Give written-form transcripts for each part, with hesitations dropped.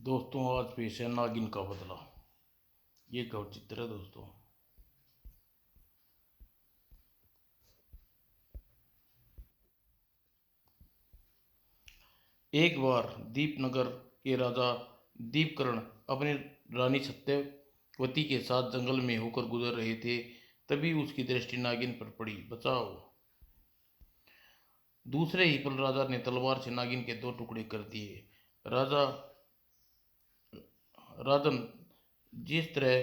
दोस्तों, आज पेश है नागिन का बदला। ये गौर चित्र है दोस्तों। एक बार दीपनगर के राजा दीपकर्ण अपनी रानी सत्यवती के साथ जंगल में होकर गुजर रहे थे। तभी उसकी दृष्टि नागिन पर पड़ी। बचाओ! दूसरे ही पल राजा ने तलवार से नागिन के दो टुकड़े कर दिए। राजा राजन, जिस तरह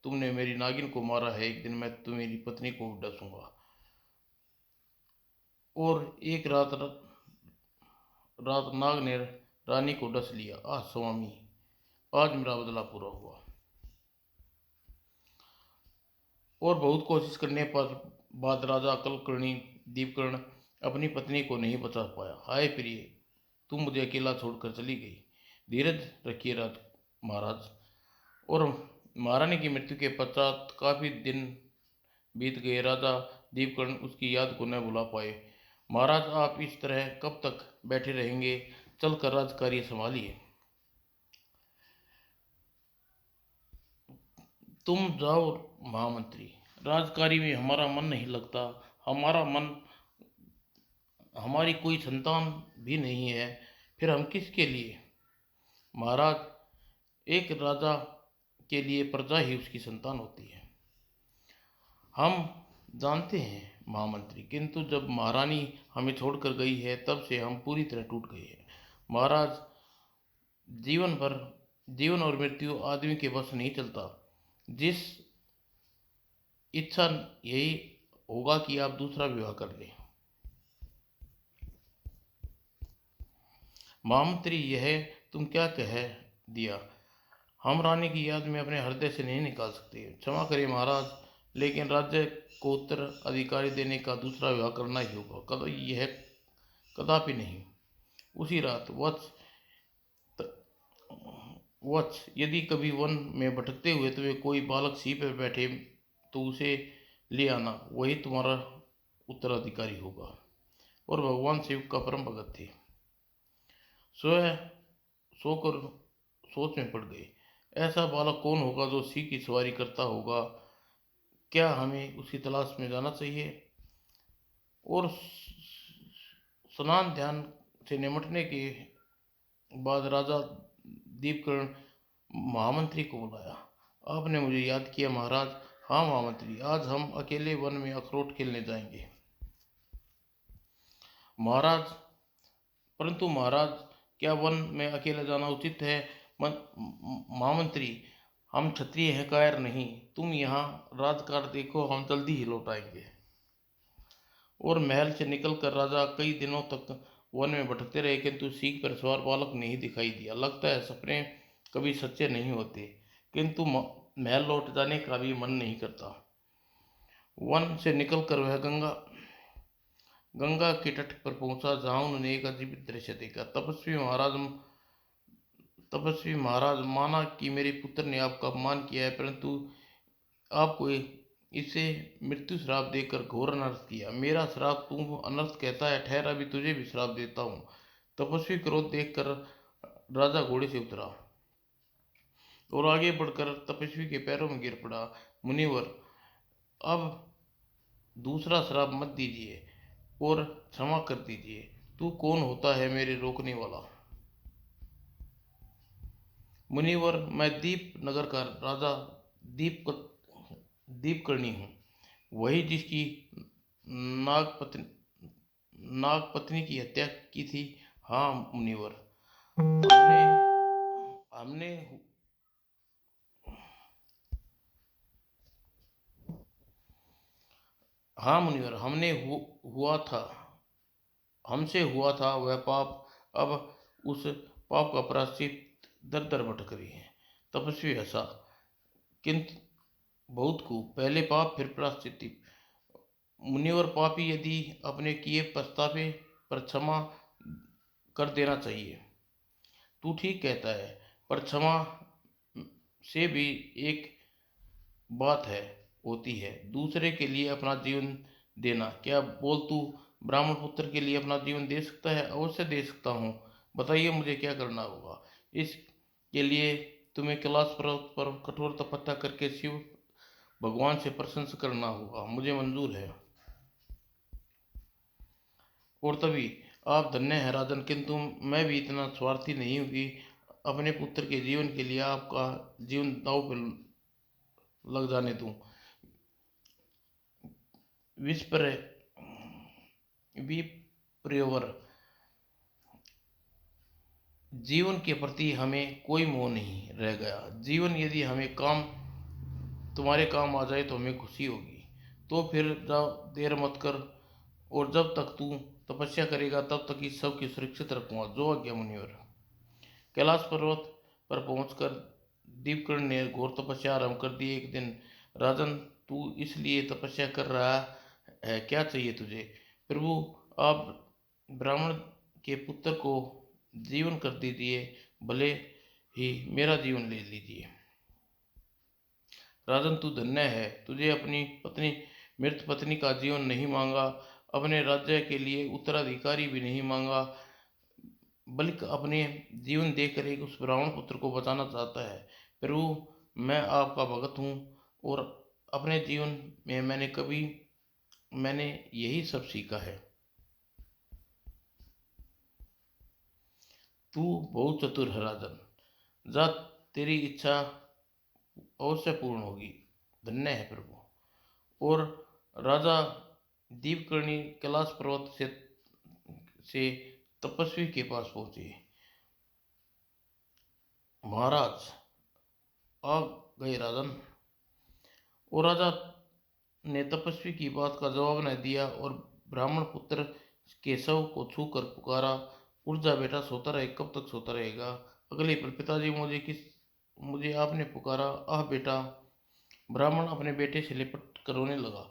तुमने मेरी नागिन को मारा है, एक दिन मैं तुम्हारी पत्नी को डसूंगा। और एक रात नाग ने रानी को डस लिया। आह स्वामी, आज मेरा बदला पूरा हुआ। और बहुत कोशिश करने पर बाद राजा कलकर्णी दीपकर्ण अपनी पत्नी को नहीं बचा पाया। हाय प्रिय, तुम मुझे अकेला छोड़कर चली गई। धीरज रखिए महाराज। और महारानी की मृत्यु के पश्चात काफी दिन बीत गए। राजा दीपकर्ण उसकी याद को न भुला पाए। महाराज, आप इस तरह कब तक बैठे रहेंगे? चलकर राजकार्य संभालिए। तुम जाओ महामंत्री, राजकार्य में हमारा मन नहीं लगता। हमारा मन हमारी कोई संतान भी नहीं है, फिर हम किसके लिए? महाराज, एक राजा के लिए प्रजा ही उसकी संतान होती है। हम जानते हैं महामंत्री, किंतु जब महारानी हमें छोड़कर गई है तब से हम पूरी तरह टूट गए हैं। महाराज, जीवन भर जीवन और मृत्यु आदमी के बस नहीं चलता। जिस इच्छा यही होगा कि आप दूसरा विवाह कर लें। महामंत्री, यह तुम क्या कह दिया? हम रानी की याद में अपने हृदय से नहीं निकाल सकते। क्षमा करिए महाराज, लेकिन राज्य को उत्तराधिकारी देने का दूसरा विवाह करना ही होगा। यह कदापि नहीं। उसी रात वत्स, यदि कभी वन में भटकते हुए तुम्हें कोई बालक सिंह पर बैठे तो उसे ले आना, वही तुम्हारा उत्तराधिकारी होगा। और भगवान शिव का परम भगत थे। स्वयं सोकर सोच में पड़ गए। ऐसा बालक कौन होगा जो सिंह की सवारी करता होगा? क्या हमें उसकी तलाश में जाना चाहिए? और स्नान ध्यान से निमटने के बाद राजा दीपकर्ण महामंत्री को बुलाया। आपने मुझे याद किया महाराज। हाँ महामंत्री, आज हम अकेले वन में अखरोट खेलने जाएंगे। महाराज, परंतु महाराज, क्या वन में अकेले जाना उचित है? महामंत्री, हम क्षत्रिय हैं, कायर नहीं। तुम यहाँ राजकाज देखो, हम जल्दी ही लौट आएंगे। और महल से निकलकर राजा कई दिनों तक वन में भटकते रहे, किंतु सिंह पर सवार बालक नहीं दिखाई दिया। लगता है सपने कभी सच्चे नहीं होते। किंतु महल लौट जाने का भी मन नहीं करता। वन से निकलकर वह गंगा के तट पर पहुंचा, जहां उन्होंने एक अजीब दृश्य देखा। तपस्वी महाराज, माना कि मेरे पुत्र ने आपका अपमान किया है, परंतु आपको इसे मृत्यु श्राप देकर घोर अनर्थ किया। मेरा श्राप तू अनर्थ कहता है? ठहरा, भी तुझे भी श्राप देता हूँ। तपस्वी क्रोध देखकर राजा घोड़े से उतरा और आगे बढ़कर तपस्वी के पैरों में गिर पड़ा। मुनिवर, अब दूसरा श्राप मत दीजिए और क्षमा कर दीजिए। तू कौन होता है मेरे रोकने वाला? मुनिवर, मैं दीप नगर का राजा दीप दीपकर्णी हूँ, वही जिसकी नागपत्नी नागपत्नी की हत्या की थी। हाँ मुनिवर, हमने हमने हाँ मुनिवर, हुआ था हमसे हुआ था वह पाप। अब उस पाप का प्रायश्चित दर दर भटक रही है। तपस्वी हंसा, किंतु बहुत को पहले पाप फिर प्रायश्चित। मुनिवर, पापी यदि अपने किए पछतावे पर क्षमा कर देना चाहिए। तू ठीक कहता है, पर क्षमा से भी एक बात है होती है, दूसरे के लिए अपना जीवन देना। क्या बोल तू ब्राह्मण पुत्र के लिए अपना जीवन दे सकता है? अवश्य दे सकता हूँ। बताइए मुझे क्या करना होगा। इस के लिए तुम्हें कैलाश पर्वत पर कठोर तपस्या करके शिव भगवान से प्रशंसा करना होगा। मुझे मंजूर है। और तभी आप धन्य हैं राजन, किंतु मैं भी इतना स्वार्थी नहीं हूँ कि अपने पुत्र के जीवन के लिए आपका जीवन दांव पर लग जाने दूं। विस्पर विप्रवर जीवन के प्रति हमें कोई मोह नहीं रह गया। जीवन यदि हमें काम तुम्हारे काम आ जाए तो हमें खुशी होगी। तो फिर जाओ, देर मत कर, और जब तक तू तपस्या करेगा तब तक इस सब की सुरक्षित रखूंगा। जो आज्ञा मुनिवर। कैलाश पर्वत पर पहुंचकर दीपकर्ण ने घोर तपस्या आरंभ कर दी। एक दिन, राजन तू इसलिए तपस्या कर रहा है, क्या चाहिए तुझे? प्रभु, आप ब्राह्मण के पुत्र को जीवन कर दीजिए, भले ही मेरा जीवन ले लीजिए। राजन तू धन्य है, तुझे अपनी पत्नी मृत पत्नी का जीवन नहीं मांगा, अपने राज्य के लिए उत्तराधिकारी भी नहीं मांगा, बल्कि अपने जीवन देकर एक उस ब्राह्मण पुत्र को बचाना चाहता है। प्रभु, मैं आपका भगत हूँ, और अपने जीवन में मैंने यही सब सीखा है। तू बहुत चतुर है राजन, जा, तेरी इच्छा अवश्य पूर्ण होगी। धन्य है प्रभु। और राजा दीपकर्णी कैलाश पर्वत से तपस्वी के पास पहुंचे। महाराज, आ गए राजन। और राजा ने तपस्वी की बात का जवाब न दिया और ब्राह्मण पुत्र के शव को छूकर पुकारा, उठ जा बेटा, सोता रहे, कब तक सोता रहेगा? अगले पल, पिताजी, मुझे आपने पुकारा, आह बेटा। ब्राह्मण अपने बेटे से लिपट कर रोने लगा।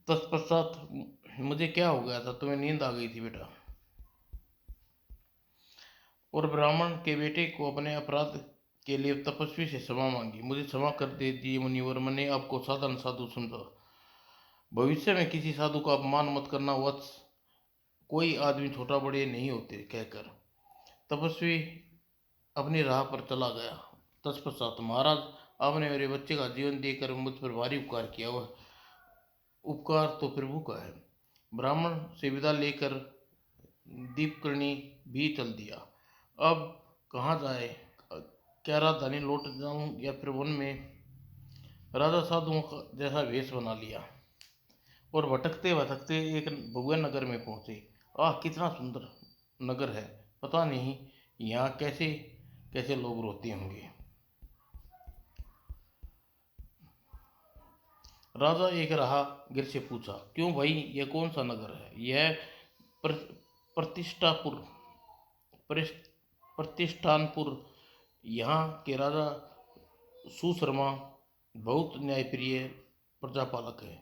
तत्पश्चात, मुझे क्या हो गया था? तुम्हें नींद आ गई थी बेटा? और ब्राह्मण के बेटे को अपने अपराध के लिए तपस्वी से क्षमा मांगी। मुझे क्षमा कर दे दिए मुनिवर, मैंने आपको साधारण साधु समझा। भविष्य में किसी साधु का अपमान मत करना वत्स, कोई आदमी छोटा बड़े नहीं होते, कहकर तपस्वी अपनी राह पर चला गया। तत्पश्चात, महाराज, आपने मेरे बच्चे का जीवन देकर मुझ पर भारी उपकार किया, वह उपकार तो प्रभु का है। ब्राह्मण से विदा लेकर दीपकर्णी भी चल दिया। अब कहाँ जाए? क्या राजधानी लौट जाऊं या फिर वन में? राजा साधुओं का जैसा वेश बना लिया और भटकते भटकते एक भव्य नगर में पहुंचे। आह, कितना सुंदर नगर है! पता नहीं यहाँ कैसे कैसे लोग रहते होंगे। राजा एक राहगीर से पूछा, क्यों भाई, यह कौन सा नगर है? यह प्र, प्रतिष्ठापुर प्रतिष्ठानपुर। यहाँ के राजा सुशर्मा बहुत न्यायप्रिय प्रजापालक है।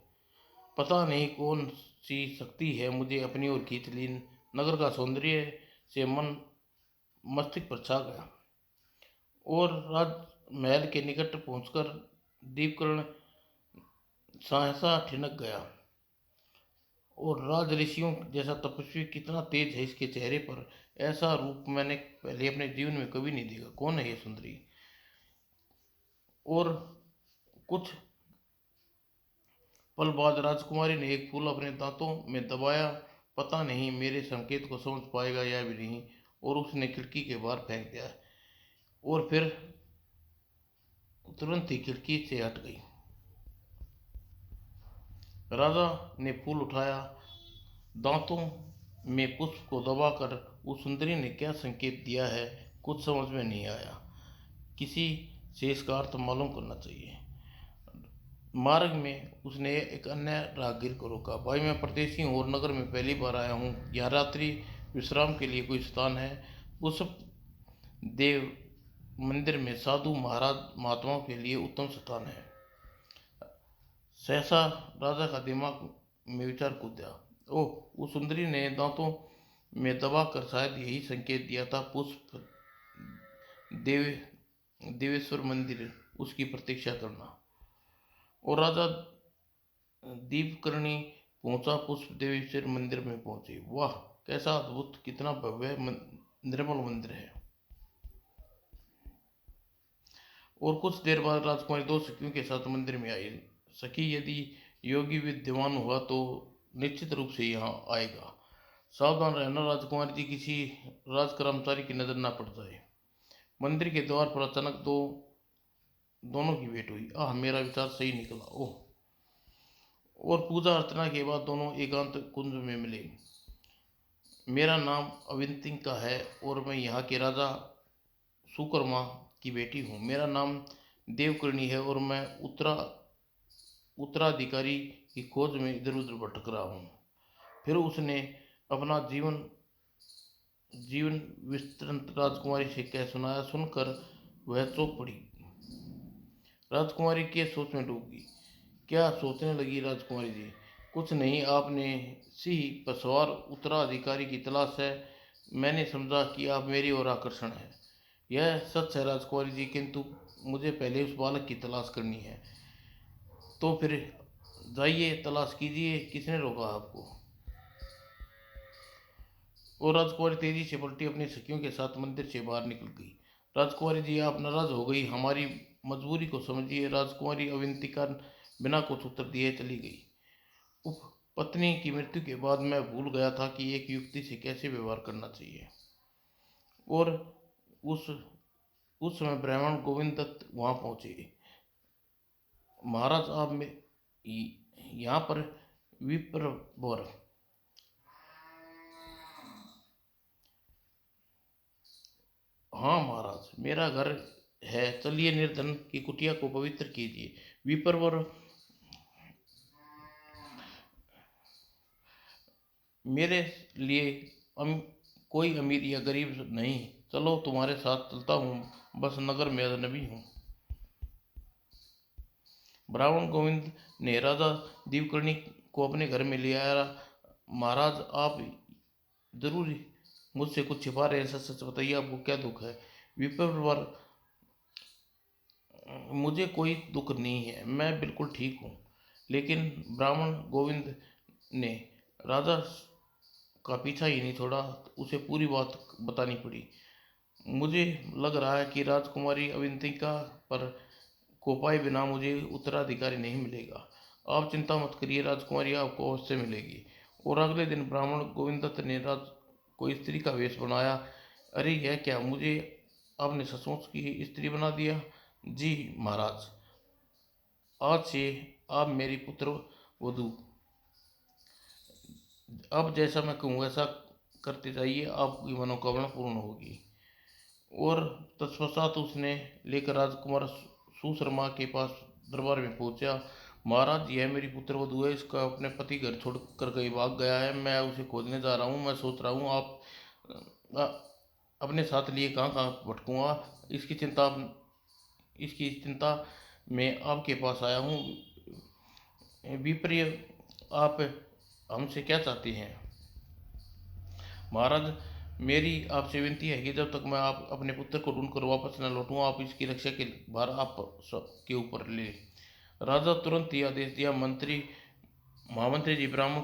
पता नहीं कौन सी शक्ति है, मुझे अपनी ओर खींच ली। नगर का सौंदर्य से मन मस्तिष्क पर छा गया और राजमहल के निकट पहुंचकर दीपकर्ण सहसा ठिनक गया। और राज ऋषियों जैसा तपस्वी कितना तेज है इसके चेहरे पर! ऐसा रूप मैंने पहले अपने जीवन में कभी नहीं देखा। कौन है ये सुंदरी? और कुछ पल बाद राजकुमारी ने एक फूल अपने दांतों में दबाया। पता नहीं मेरे संकेत को समझ पाएगा या भी नहीं, और उसने खिड़की के बाहर फेंक दिया और फिर तुरंत ही खिड़की से हट गई। राजा ने फूल उठाया, दांतों में पुष्प को दबाकर उस सुंदरी ने क्या संकेत दिया है, कुछ समझ में नहीं आया। किसी से इसका अर्थ मालूम करना चाहिए। मार्ग में उसने एक अन्य राहगीर को रोका। भाई, मैं परदेसी हूँ और नगर में पहली बार आया हूँ। यहाँ रात्रि विश्राम के लिए कोई स्थान है? उस देव मंदिर में साधु महाराज महात्माओं के लिए उत्तम स्थान है। सहसा राजा का दिमाग में विचार कूदा। ओह, उस सुंदरी ने दांतों में दबाकर शायद यही संकेत दिया था, पुष्प देव देवेश्वर मंदिर, उसकी प्रतीक्षा करना। और राजा दीपकर्णी पहुंचा, पुष्प देवेश्वर मंदिर में पहुंचे। वाह, कैसा अद्भुत, कितना भव्य निर्मल मंदिर है! और कुछ देर बाद राजकुमारी दो सखियों के साथ मंदिर में आई। सखी, यदि योगी विद्यमान हुआ तो निश्चित रूप से यहाँ आएगा। सावधान रहना राजकुमारी जी, किसी राज कर्मचारी की नजर ना पड़ जाए। मंदिर के द्वार पर अचानक दोनों की भेंट हुई। आह, मेरा विचार सही निकला। ओह। और पूजा अर्चना के बाद दोनों एकांत कुंज में मिले। मेरा नाम अविंतिका है और मैं यहाँ के राजा सुकर्मा की बेटी हूँ। मेरा नाम देवकर्णी है और मैं उत्तराधिकारी की खोज में इधर उधर भटक रहा हूँ। फिर उसने अपना जीवन जीवन विस्तृत राजकुमारी से कह सुनाया। सुनकर वह चौंक पड़ी। राजकुमारी के सोच में डूब गई। क्या सोचने लगी राजकुमारी जी? कुछ नहीं, आपने सिंह पर सवार उत्तराधिकारी की तलाश है। मैंने समझा कि आप मेरी ओर आकर्षण है। यह सच है राजकुमारी जी, किंतु मुझे पहले उस बालक की तलाश करनी है। तो फिर जाइए, तलाश कीजिए, किसने रोका आपको? और राजकुमारी तेजी से पलटी, अपनी सखियों के साथ मंदिर से बाहर निकल गई। राजकुमारी जी, आप नाराज हो गई, हमारी मजबूरी को समझिए। राजकुमारी अवंतिका बिना कुछ उत्तर दिए चली गई। उप पत्नी की मृत्यु के बाद मैं भूल गया था कि एक युवती से कैसे व्यवहार करना चाहिए। और उस उस समय ब्राह्मण गोविंद दत्त वहां पहुंचे। महाराज, आप में यहाँ पर विप्रवर। हाँ महाराज, मेरा घर है, चलिए निर्धन की कुटिया को पवित्र कीजिए। विप्रवर, मेरे लिए अम, कोई अमीर या गरीब नहीं, चलो तुम्हारे साथ चलता हूँ, बस नगर में अजनबी हूँ। ब्राह्मण गोविंद ने राजा दीवकर्णी को अपने घर में ले आया। महाराज, आप जरूर मुझसे कुछ छिपा रहे हैं, सच सच बताइए, आपको क्या दुख है? विप्रवर, मुझे कोई दुख नहीं है, मैं बिल्कुल ठीक हूँ। लेकिन ब्राह्मण गोविंद ने राजा का पीछा ही नहीं छोड़ा, उसे पूरी बात बतानी पड़ी। मुझे लग रहा है कि राजकुमारी अविंतिका पर को पाए बिना मुझे उत्तराधिकारी नहीं मिलेगा। आप चिंता मत करिए, राजकुमारी आपको अवश्य मिलेगी। और अगले दिन ब्राह्मण गोविंदत्त ने राज को स्त्री का वेश बनाया। अरे, यह क्या, मुझे आपने सचमुच की स्त्री बना दिया? जी महाराज, आज से आप मेरी पुत्र वधु। अब जैसा मैं कहूँ वैसा करते जाइए, आपकी मनोकामना पूर्ण होगी। और तत्पश्चात उसने लेकर राजकुमार सुशर्मा के पास दरबार में पहुंचा। महाराज, यह मेरी पुत्र वधू है, इसका अपने पति घर छोड़ कर कहीं भाग गया है, मैं उसे खोजने जा रहा हूँ। मैं सोच रहा हूँ आप आ, अपने साथ लिए कहाँ कहाँ भटकूँगा, इसकी चिंता में आपके पास आया हूँ। विप्रिय, आप हमसे क्या चाहते हैं? महाराज, मेरी आपसे विनती है कि जब तक मैं आप अपने पुत्र को ढूंढकर वापस न लौटूं, आप इसकी रक्षा के भार आप के ऊपर ले। राजा तुरंत ही आदेश दिया। महामंत्री जी, ब्राह्मण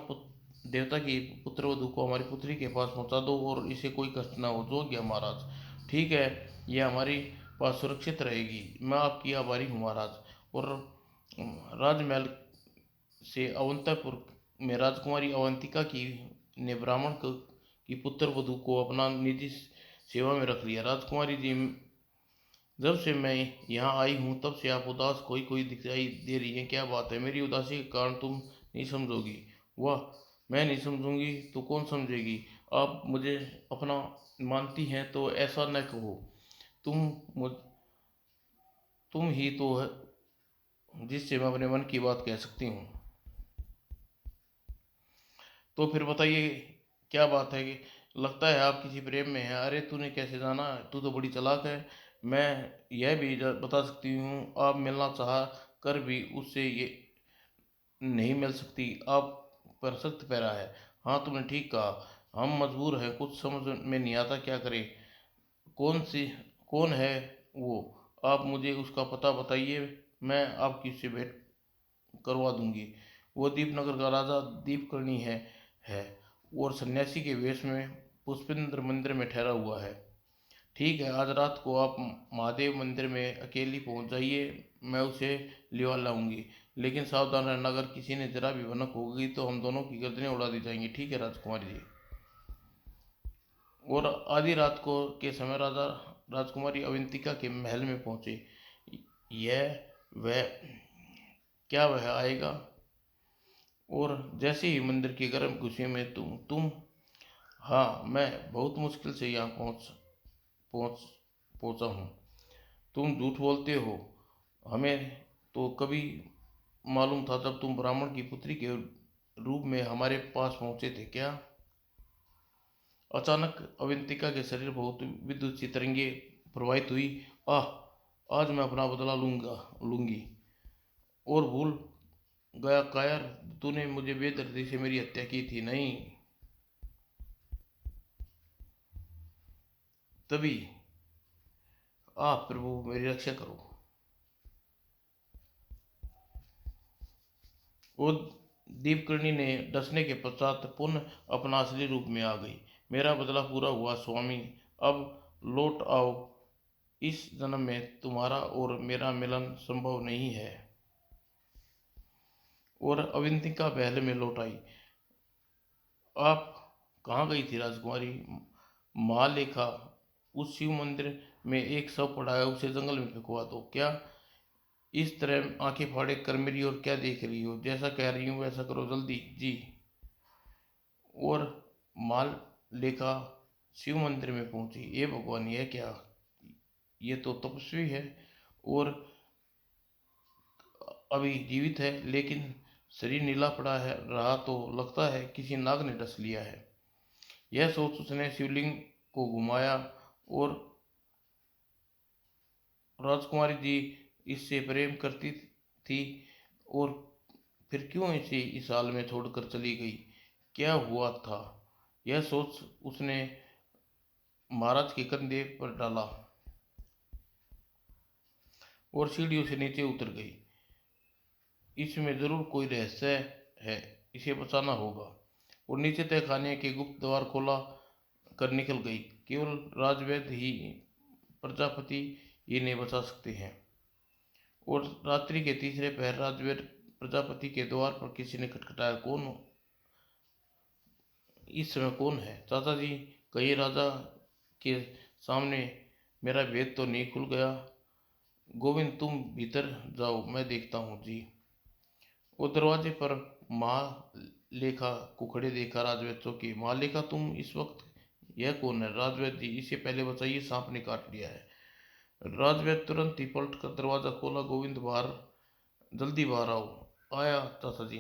देवता की पुत्र वधू को हमारी पुत्री के पास पहुंचा दो और इसे कोई कष्ट न हो। जो गया महाराज। ठीक है, यह हमारी पास सुरक्षित रहेगी। मैं आपकी आभारी हूँ महाराज। और राजमहल से अवंतपुर में राजकुमारी अवंतिका की ने ब्राह्मण की पुत्र वधू को अपना निजी सेवा में रख लिया। राजकुमारी जी, जब से मैं यहाँ आई हूँ तब से आप उदास कोई कोई दिखाई दे रही हैं, क्या बात है? मेरी उदासी के कारण तुम नहीं समझोगी? वाह, मैं नहीं समझूंगी तो कौन समझेगी? आप मुझे अपना मानती हैं तो ऐसा न कहो। तुम मुझ तुम ही तो है जिससे मैं अपने मन की बात कह सकती हूँ। तो फिर बताइए, क्या बात है कि लगता है आप किसी प्रेम में हैं? अरे, तूने कैसे जाना? तू तो बड़ी चालाक है। मैं यह भी बता सकती हूँ, आप मिलना चाह कर भी उससे ये नहीं मिल सकती। आप पर सख्त पैरा है। हाँ, तुमने ठीक कहा, हम मजबूर हैं, कुछ समझ में नहीं आता क्या करें। कौन सी कौन है वो? आप मुझे उसका पता बताइए, मैं आपकी उससे भेंट करवा दूंगी। वो दीपनगर का राजा दीपकर्णी है और सन्यासी के वेश में पुष्पेंद्र मंदिर में ठहरा हुआ है। ठीक है, आज रात को आप महादेव मंदिर में अकेली पहुंच जाइए, मैं उसे लिवा लाऊंगी। लेकिन सावधान रहना, अगर किसी ने जरा भी भनक होगी तो हम दोनों की गर्दनें उड़ा दी जाएंगी। ठीक है राजकुमारी जी। और आधी रात को के समय राजा राजकुमारी अवंतिका के महल में पहुंचे। यह वह क्या वह आएगा? और जैसे ही मंदिर के गर्म गुस्से में तुम हाँ, मैं बहुत मुश्किल से यहाँ पहुंच पहुंचा हूँ। तुम झूठ बोलते हो। हमें तो कभी मालूम था जब तुम ब्राह्मण की पुत्री के रूप में हमारे पास पहुंचे थे क्या? अचानक अवंतिका के शरीर बहुत विद्युत सी तरंगे प्रवाहित हुई। आह, आज मैं अपना बदला लूंगी। और भूल गया कायर, तूने मुझे बेदर्दी से मेरी हत्या की थी नहीं? तभी आह प्रभु, मेरी रक्षा करो। वो दीपकर्णी ने डसने के पश्चात पुनः अपना असली रूप में आ गई। मेरा बदला पूरा हुआ स्वामी, अब लौट आओ। इस जन्म में तुम्हारा और मेरा मिलन संभव नहीं है। और अवंतिका महल में लौट आई। आप कहाँ गई थी राजकुमारी? महालेखा, उस शिव मंदिर में एक शव पड़ा है, उसे जंगल में फेंकवा दो। क्या? इस तरह आंखें फाड़े कर मेरी ओर क्या देख रही हो? जैसा कह रही हूँ वैसा करो जल्दी जी। और माल लेखा शिव मंदिर में पहुंची। ये भगवान, ये क्या? ये तो तपस्वी है और अभी जीवित है, लेकिन शरीर नीला पड़ा है रहा तो लगता है किसी नाग ने डस लिया है। यह सोच उसने शिवलिंग को घुमाया। और राजकुमारी जी इससे प्रेम करती थी, और फिर क्यों इसे इस हाल में छोड़कर चली गई? क्या हुआ था? यह सोच उसने महाराज के कंधे पर डाला और सीढ़ियों से नीचे उतर गई। इसमें जरूर कोई रहस्य है, इसे बचाना होगा। और नीचे तय खाने के गुप्त द्वार खोला कर निकल गई। केवल राजवैद्य ही, प्रजापति ये नहीं बचा सकते हैं। और रात्रि के तीसरे पहर राजवीर प्रजापति के द्वार पर किसी ने खटखटाया। कौन? इस समय कौन है? चाचा जी, कहीं राजा के सामने मेरा भेद तो नहीं खुल गया? गोविंद, तुम भीतर जाओ, मैं देखता हूँ जी। वो दरवाजे पर महालेखा को खड़े देखा राजवैद्य चौंके। महालेखा, तुम इस वक्त? यह कौन है? राजवैद्य जी, इसे पहले बताइए, सांप ने काट लिया है। राजवैद्य तुरंत ही पलट कर दरवाजा खोला। गोविंद, बाहर, जल्दी बाहर आओ। आया चाचा जी।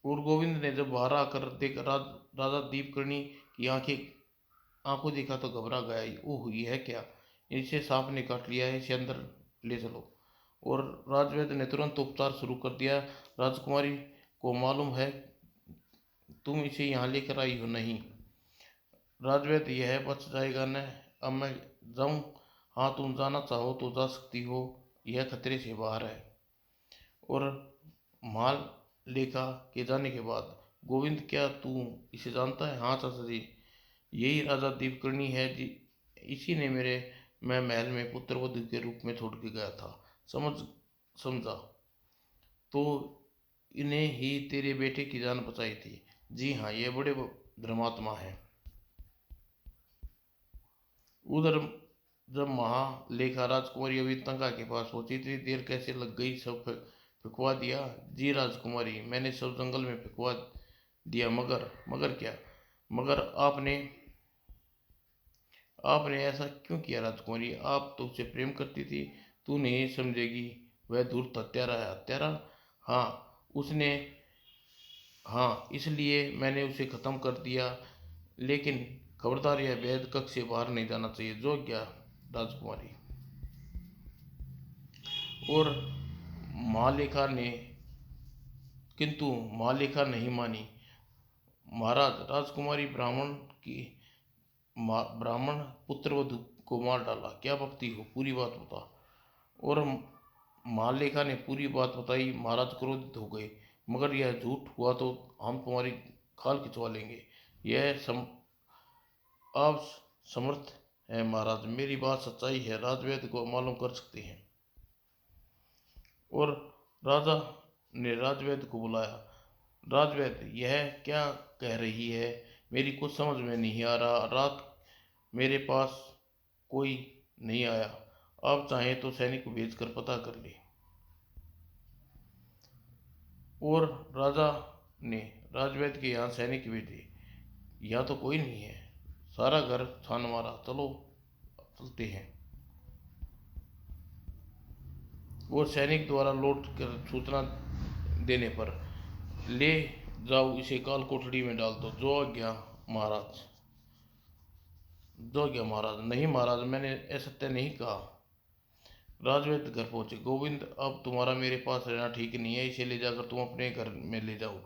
और गोविंद ने जब बाहर आकर देखा राजा दीपकर्णी की आंखों देखा तो घबरा गया। ओह, यह क्या? इसे सांप ने काट लिया है, इसे अंदर ले चलो। और राजवैद्य ने तुरंत उपचार शुरू कर दिया। राजकुमारी को मालूम है तुम इसे यहाँ लेकर आई हो नहीं? राजवैद्य, यह बच जाएगा न? अब मैं जाऊँ? हाँ, तुम जाना चाहो तो जा सकती हो, यह खतरे से बाहर है। और माल लेखा के जाने के बाद गोविंद, क्या तू इसे जानता है? हाँ चाचा जी, यही राजा दीपकर्णी है जी। इसी ने मैं महल में पुत्रवधू के रूप में छोड़ के गया था। समझ समझा तो इन्हें ही तेरे बेटे की जान बचाई थी। जी हाँ, ये बड़े धर्मात्मा है। उधर जब महालेखा राजकुमारी अभी तंगा के पास पहुंची थी, देर कैसे लग गई, सब फेंकवा दिया? जी राजकुमारी, मैंने सब जंगल में फेंकवा दिया। मगर क्या? मगर आपने ऐसा क्यों किया राजकुमारी? आप तो उसे प्रेम करती थी। तू नहीं समझेगी, वह धूर्त हत्यारा है। हत्यारा? हाँ, उसने हाँ, इसलिए मैंने उसे खत्म कर दिया। लेकिन खबरदार, यह भेद कक्ष से बाहर नहीं जाना चाहिए। जो क्या राजकुमारी? और मालेखा ने किंतु मालेखा नहीं मानी। महाराज, राजकुमारी ब्राह्मण पुत्रवधू को मार डाला। क्या बकती हो? पूरी बात बता। और महालेखा ने पूरी बात बताई। महाराज क्रोधित हो गए। मगर यह झूठ हुआ तो हम तुम्हारी खाल खिंचवा लेंगे। यह आप समर्थ है महाराज, मेरी बात सच्चाई है, राजवैद्य को मालूम कर सकते हैं। और राजा ने राजवैद्य को बुलाया। राजवैद्य, यह क्या कह रही है, मेरी कुछ समझ में नहीं आ रहा। रात मेरे पास कोई नहीं आया, आप चाहें तो सैनिक को भेज कर पता कर ले। और राजा ने राजवैद्य के यहाँ सैनिक भेजे। यहाँ तो कोई नहीं है, सारा घर छान मारा, चलो चलते हैं। और सैनिक द्वारा लौट कर सूचना देने पर, ले जाओ इसे काल कोठड़ी में डाल दो। जो आज्ञा महाराज। जो आज्ञा महाराज। नहीं महाराज, मैंने असत्य नहीं कहा। राजवैद्य घर पहुंचे। गोविंद, अब तुम्हारा मेरे पास रहना ठीक नहीं है, इसे ले जाकर तुम अपने घर में ले जाओ।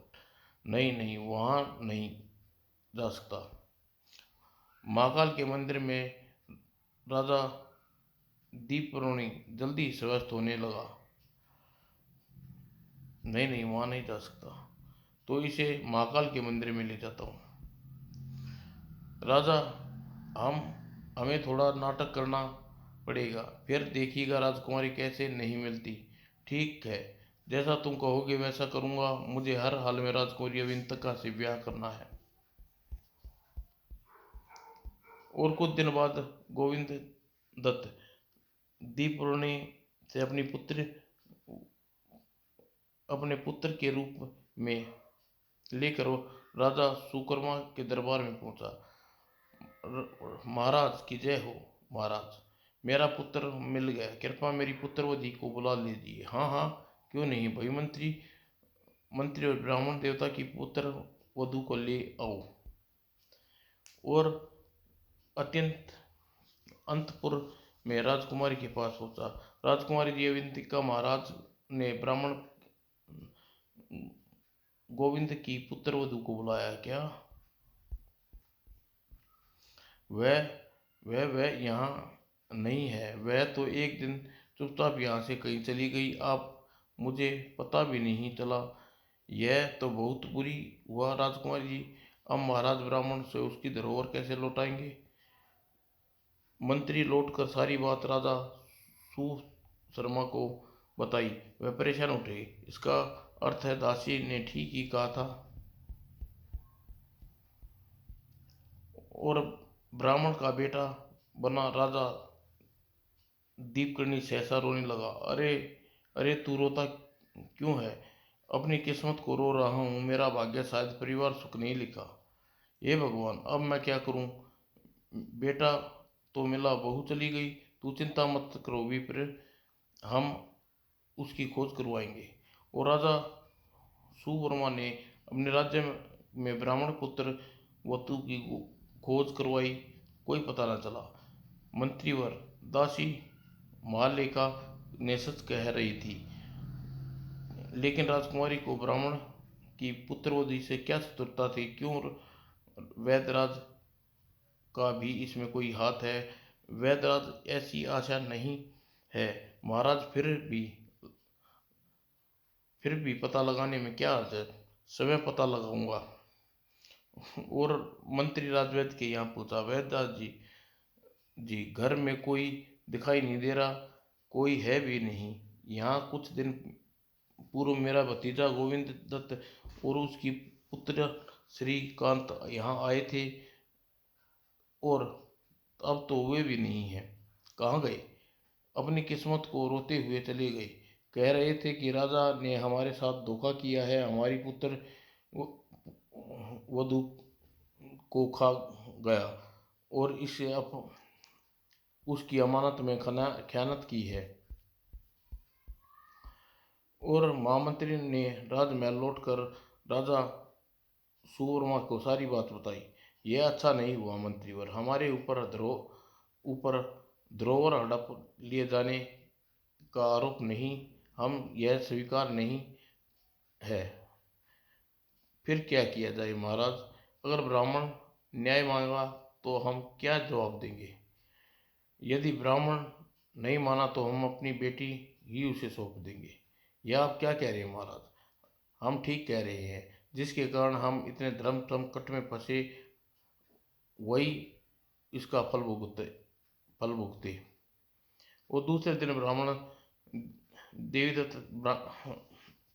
नहीं नहीं, वहां नहीं जा सकता। महाकाल के मंदिर में राजा दीपरोणी जल्दी स्वस्थ होने लगा। नहीं नहीं, वहां नहीं जा सकता, तो इसे महाकाल के मंदिर में ले जाता हूँ। राजा, हमें थोड़ा नाटक करना पड़ेगा, फिर देखिएगा राजकुमारी कैसे नहीं मिलती। ठीक है, जैसा तुम कहोगे वैसा करूँगा। मुझे हर हाल में राजकुमारी अविंतिका से ब्याह करना है। और कुछ दिन बाद गोविंद दत्त दीपरोणी से अपने पुत्र के रूप में लेकर राजा सुकर्मा के दरबार में पहुंचा। महाराज की जय हो। महाराज, मेरा पुत्र मिल गया, कृपया मेरी पुत्रवधि को बुला लीजिए। हाँ हाँ, क्यों नहीं भाई मंत्री। मंत्री और ब्राह्मण देवता की पुत्र वधु को ले आओ। और अत्यंत अंतपुर में राजकुमारी के पास पहुंचा। राजकुमारी जी अवंतिका, महाराज ने ब्राह्मण गोविंद की पुत्रवधु को बुलाया। क्या वह यहाँ नहीं है? वह तो एक दिन चुपचाप यहाँ से कहीं चली गई, आप मुझे पता भी नहीं चला। यह तो बहुत बुरी हुआ राजकुमारी जी। अब महाराज ब्राह्मण से उसकी धरोहर कैसे लौटाएंगे? मंत्री लौटकर सारी बात राजा सुशर्मा को बताई। वह परेशान उठे। इसका अर्थ है दासी ने ठीक ही कहा था। और ब्राह्मण का बेटा बना राजा दीपकर्णी सहसा रोने लगा। अरे अरे, तू रोता क्यों है? अपनी किस्मत को रो रहा हूँ, मेरा भाग्य शायद परिवार सुख नहीं लिखा। हे भगवान, अब मैं क्या करूँ? बेटा तो मिला, बहू चली गई। तू चिंता मत करो विप्र, हम उसकी खोज करवाएंगे। और राजा सुवर्मा ने अपने राज्य में ब्राह्मण पुत्र वतु की खोज करवाई, कोई पता न चला। मंत्रीवर दासी महालेखा ने सच कह रही थी, लेकिन राजकुमारी को ब्राह्मण की पुत्रवधि से क्या शत्रुता थी? क्यों वैद्यराज का भी इसमें कोई हाथ है? वैद्यराज, ऐसी आशा नहीं है महाराज, फिर भी पता लगाने में क्या अर्थ है? समय पता लगाऊंगा। और मंत्री राजवैद्य के यहाँ पूछा। वैद्यराज जी, घर में कोई दिखाई नहीं दे रहा, कोई है भी नहीं। यहाँ कुछ दिन पूर्व मेरा भतीजा गोविंद दत्त और उसकी पुत्र श्रीकांत यहाँ आए थे, और अब तो वे भी नहीं हैं। कहाँ गए? अपनी किस्मत को रोते हुए चले गए। कह रहे थे कि राजा ने हमारे साथ धोखा किया है, हमारी पुत्र वधु को खा गया, और इसे अब उसकी अमानत में खयानत की है। और महामंत्री ने राजमहल लौटकर राजा सुवर्मा को सारी बात बताई। यह अच्छा नहीं हुआ मंत्रीवर, हमारे ऊपर धरोहर हड़प लिए जाने का आरोप नहीं, हम यह स्वीकार नहीं है। फिर क्या किया जाए महाराज? अगर ब्राह्मण न्याय मांगा तो हम क्या जवाब देंगे? यदि ब्राह्मण नहीं माना तो हम अपनी बेटी ही उसे सौंप देंगे। यह आप क्या कह रहे हैं महाराज? हम ठीक कह रहे हैं, जिसके कारण हम इतने धर्म संकट में फंसे वही इसका फल भुगते। और दूसरे दिन ब्राह्मण देवीदत्त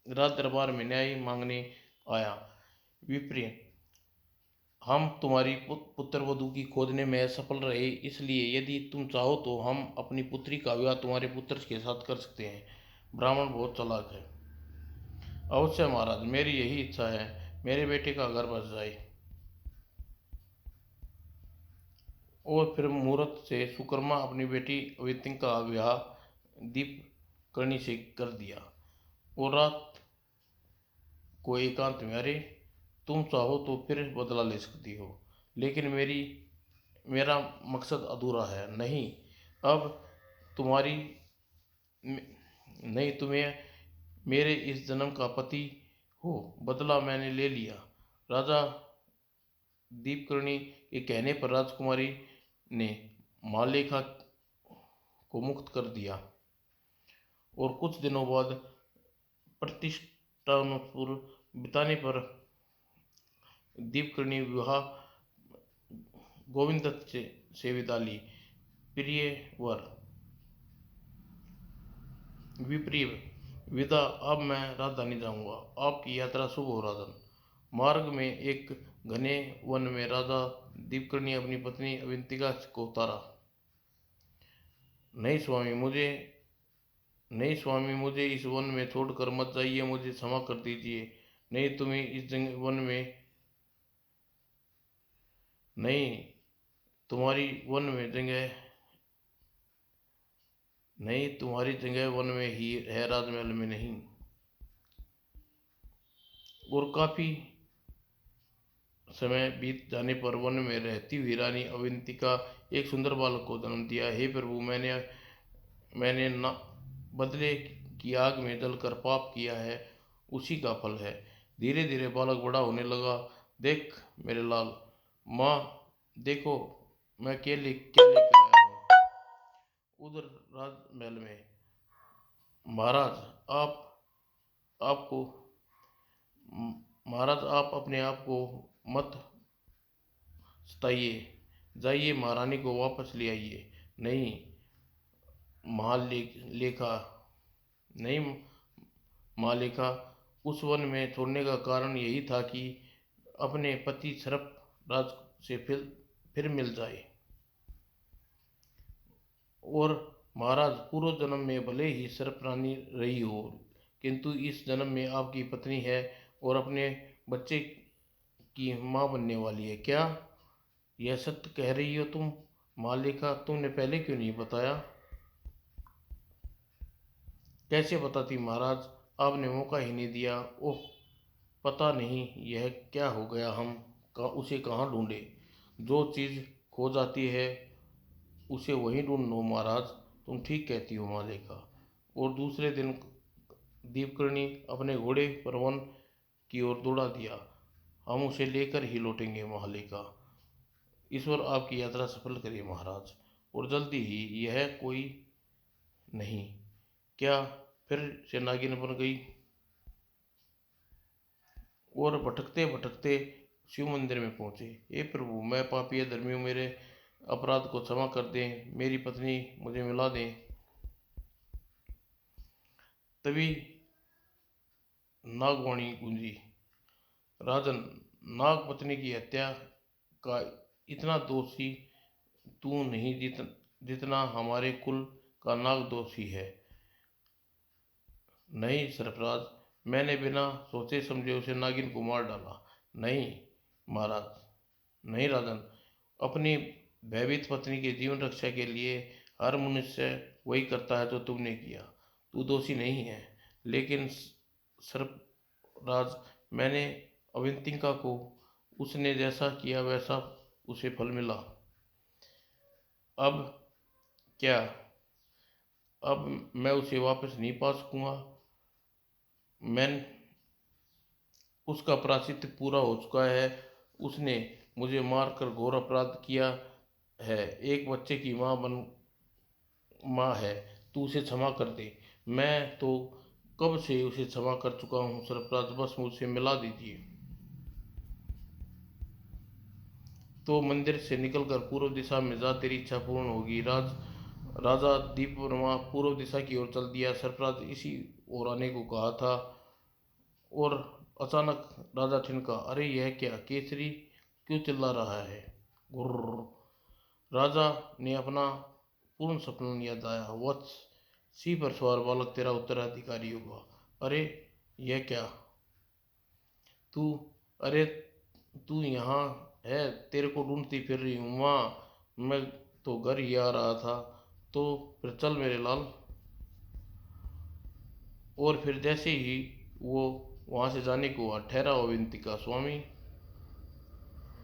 राज दरबार में न्याय मांगने आया। विप्र, हम तुम्हारी पुत्र वधू की खोजने में सफल रहे, इसलिए यदि तुम चाहो तो हम अपनी पुत्री का विवाह तुम्हारे पुत्र के साथ कर सकते हैं। ब्राह्मण बहुत चालाक है। अवश्य महाराज, मेरी यही इच्छा है, मेरे बेटे का घर बस जाए। और फिर मुहूर्त से सुकर्मा अपनी बेटी अविति का विवाह दीपकर्णी से कर दिया। और रात को एकांत में, अरे तुम चाहो तो फिर बदला ले सकती हो, लेकिन मेरा मकसद अधूरा है। नहीं, अब तुम्हारी नहीं, तुम्हें मेरे इस जन्म का पति हो, बदला मैंने ले लिया। राजा दीपकर्णी के कहने पर राजकुमारी ने मालेखा को मुक्त कर दिया। और कुछ दिनों बाद प्रतिष्ठानपुर बिताने पर दीपकर्णी विवाह गोविंद दत्त से विदा ली। प्रिय वर, विप्रिय विदा, अब मैं राजधानी जाऊंगा। आपकी यात्रा शुभ हो राजन। मार्ग में एक घने वन में राजा दीपकर्णी अपनी पत्नी अवंतिका को उतारा। नहीं स्वामी, मुझे इस वन में छोड़कर मत जाइए, मुझे क्षमा कर दीजिए। नहीं तुम्हें इस वन में नहीं तुम्हारी वन में जगह नहीं तुम्हारी जगह वन में ही है, राजमहल में नहीं। और काफी समय बीत जाने पर वन में रहती हुई रानी अवंतिका एक सुंदर बालक को जन्म दिया। हे प्रभु, मैंने न बदले की आग में जलकर पाप किया है, उसी का फल है। धीरे धीरे बालक बड़ा होने लगा। देख मेरे लाल, माँ देखो, मैं क्या लेकर आया हूँ। उधर राजमहल में, महाराज आप आपको महाराज आप अपने आप को मत सताइए, जाइए महारानी को वापस ले आइए। नहीं महालेखा नहीं महालेखा, उस वन में छोड़ने का कारण यही था कि अपने पति सर्प राज से फिर मिल जाए। और महाराज, पूर्व जन्म में भले ही सर्प रानी रही हो, किंतु इस जन्म में आपकी पत्नी है और अपने बच्चे की माँ बनने वाली है। क्या यह सत्य कह रही हो तुम? मालिका, तुमने पहले क्यों नहीं बताया? कैसे बताती महाराज, आपने मौका ही नहीं दिया। ओह, पता नहीं यह क्या हो गया, हम उसे कहाँ ढूंढे। जो चीज़ खो जाती है उसे वहीं ढूंढो महाराज, तुम ठीक कहती हो मालिका। और दूसरे दिन दीपकर्णी अपने घोड़े पर वन की ओर दौड़ा दिया। हम उसे लेकर ही लौटेंगे मालिका। ईश्वर आपकी यात्रा सफल करे महाराज, और जल्दी ही। यह कोई नहीं, क्या फिर से नागिन बन गई? और भटकते भटकते शिव मंदिर में पहुंचे। हे प्रभु, मैं पापी धर्मी हूँ, मेरे अपराध को क्षमा कर दें, मेरी पत्नी मुझे मिला दें। तभी नागवाणी गूंजी, राजन, नाग पत्नी की हत्या का इतना दोषी तू नहीं जितना हमारे कुल का नाग दोषी है। नहीं सरफराज, मैंने बिना सोचे समझे उसे नागिन को मार डाला। नहीं महाराज, नहीं राजन, अपनी भयभीत पत्नी के जीवन रक्षा के लिए हर मनुष्य वही करता है जो तुमने किया। तू दोषी नहीं है। लेकिन सरफराज, मैंने अवंतिका को उसने जैसा किया वैसा उसे फल मिला। अब क्या? अब मैं उसे वापस नहीं पा सकूंगा। मैं उसका प्रायश्चित पूरा हो चुका है। उसने मुझे मारकर घोर अपराध किया है। एक बच्चे की माँ है, तू उसे क्षमा कर दे। मैं तो कब से उसे क्षमा कर चुका हूँ सरफराज, बस मुझसे मिला दीजिए। तो मंदिर से निकलकर पूर्व दिशा में जा, तेरी इच्छा पूर्ण होगी। राजा दीपवर्मा पूर्व दिशा की ओर चल दिया। सरफराज इसी ओर आने को कहा था और अचानक राजा ठिनका, अरे यह क्या, केसरी क्यों चिल्ला रहा है? गुर्र। राजा ने अपना पूर्ण सपना याद आया। वत्स, सिंह पर सवार बालक तेरा उत्तराधिकारी होगा। अरे यह क्या, तू, अरे तू यहाँ है, तेरे को ढूंढती फिर रही हूँ माँ। मैं तो घर ही आ रहा था। तो फिर चल मेरे लाल। और फिर जैसे ही वो वहाँ से जाने को हुआ, ठहरा हो विनती का, स्वामी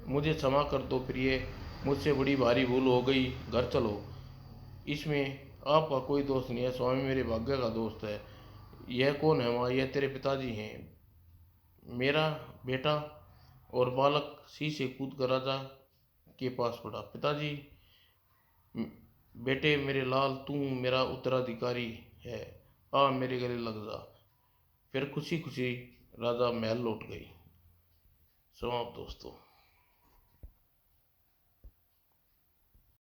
मुझे क्षमा कर दो प्रिय, मुझसे बड़ी भारी भूल हो गई, घर चलो। इसमें आपका कोई दोस्त नहीं है स्वामी, मेरे भाग्य का दोस्त है। यह कौन है माँ? यह तेरे पिताजी हैं। मेरा बेटा। और बालक सी से कूद कर राजा के पास पड़ा। पिताजी, बेटे मेरे लाल, तू मेरा उत्तराधिकारी है, आ मेरे गले लग जा। फिर खुशी खुशी राजा महल लौट गई। समाप्त दोस्तों।